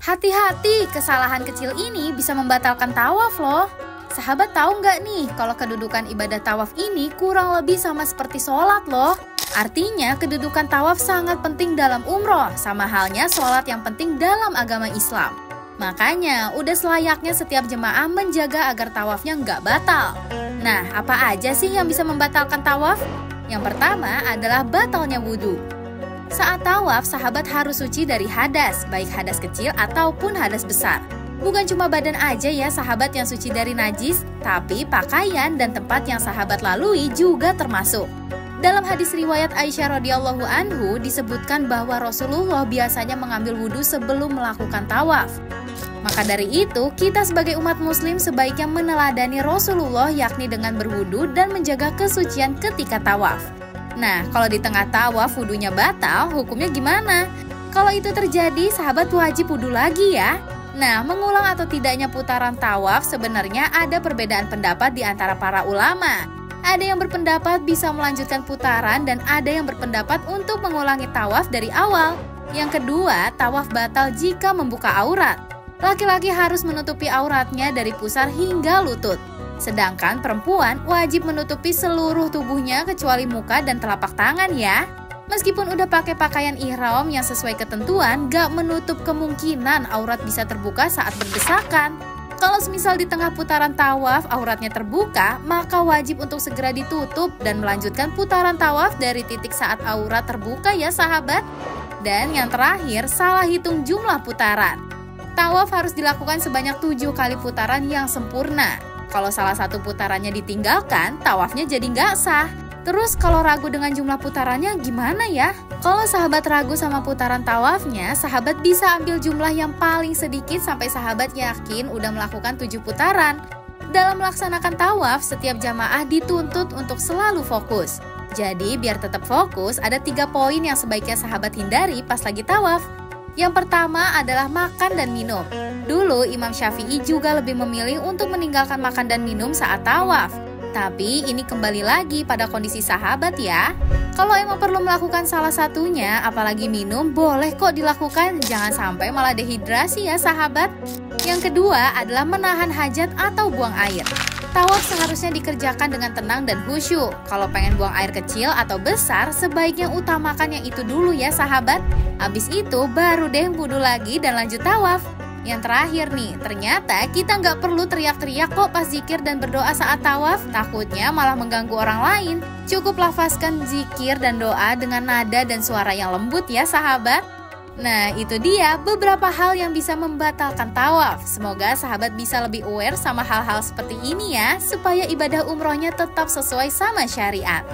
Hati-hati, kesalahan kecil ini bisa membatalkan tawaf loh. Sahabat tahu nggak nih kalau kedudukan ibadah tawaf ini kurang lebih sama seperti sholat loh. Artinya kedudukan tawaf sangat penting dalam umroh, sama halnya sholat yang penting dalam agama Islam. Makanya udah selayaknya setiap jemaah menjaga agar tawafnya nggak batal. Nah, apa aja sih yang bisa membatalkan tawaf? Yang pertama adalah batalnya wudhu. Saat tawaf, sahabat harus suci dari hadas, baik hadas kecil ataupun hadas besar. Bukan cuma badan aja ya sahabat yang suci dari najis, tapi pakaian dan tempat yang sahabat lalui juga termasuk. Dalam hadis riwayat Aisyah radhiyallahu anhu disebutkan bahwa Rasulullah biasanya mengambil wudhu sebelum melakukan tawaf. Maka dari itu, kita sebagai umat muslim sebaiknya meneladani Rasulullah yakni dengan berwudhu dan menjaga kesucian ketika tawaf. Nah, kalau di tengah tawaf wudhunya batal, hukumnya gimana? Kalau itu terjadi, sahabat wajib wudhu lagi ya. Nah, mengulang atau tidaknya putaran tawaf sebenarnya ada perbedaan pendapat di antara para ulama. Ada yang berpendapat bisa melanjutkan putaran dan ada yang berpendapat untuk mengulangi tawaf dari awal. Yang kedua, tawaf batal jika membuka aurat. Laki-laki harus menutupi auratnya dari pusar hingga lutut. Sedangkan perempuan wajib menutupi seluruh tubuhnya kecuali muka dan telapak tangan ya. Meskipun udah pakai pakaian ihram yang sesuai ketentuan, gak menutup kemungkinan aurat bisa terbuka saat berdesakan. Kalau semisal di tengah putaran tawaf auratnya terbuka, maka wajib untuk segera ditutup dan melanjutkan putaran tawaf dari titik saat aurat terbuka ya sahabat. Dan yang terakhir, salah hitung jumlah putaran. Tawaf harus dilakukan sebanyak 7 kali putaran yang sempurna. Kalau salah satu putarannya ditinggalkan, tawafnya jadi nggak sah. Terus kalau ragu dengan jumlah putarannya gimana ya? Kalau sahabat ragu sama putaran tawafnya, sahabat bisa ambil jumlah yang paling sedikit sampai sahabat yakin udah melakukan 7 putaran. Dalam melaksanakan tawaf, setiap jamaah dituntut untuk selalu fokus. Jadi biar tetap fokus, ada 3 poin yang sebaiknya sahabat hindari pas lagi tawaf. Yang pertama adalah makan dan minum. Dulu Imam Syafi'i juga lebih memilih untuk meninggalkan makan dan minum saat tawaf. Tapi ini kembali lagi pada kondisi sahabat ya. Kalau emang perlu melakukan salah satunya, apalagi minum, boleh kok dilakukan. Jangan sampai malah dehidrasi ya sahabat. Yang kedua adalah menahan hajat atau buang air. Tawaf seharusnya dikerjakan dengan tenang dan khusyuk. Kalau pengen buang air kecil atau besar, sebaiknya utamakan yang itu dulu ya sahabat. Habis itu baru deh wudhu lagi dan lanjut tawaf. Yang terakhir nih, ternyata kita nggak perlu teriak-teriak kok pas zikir dan berdoa saat tawaf. Takutnya malah mengganggu orang lain. Cukup lafazkan zikir dan doa dengan nada dan suara yang lembut ya sahabat. Nah, itu dia beberapa hal yang bisa membatalkan tawaf. Semoga sahabat bisa lebih aware sama hal-hal seperti ini ya, supaya ibadah umrohnya tetap sesuai sama syariat.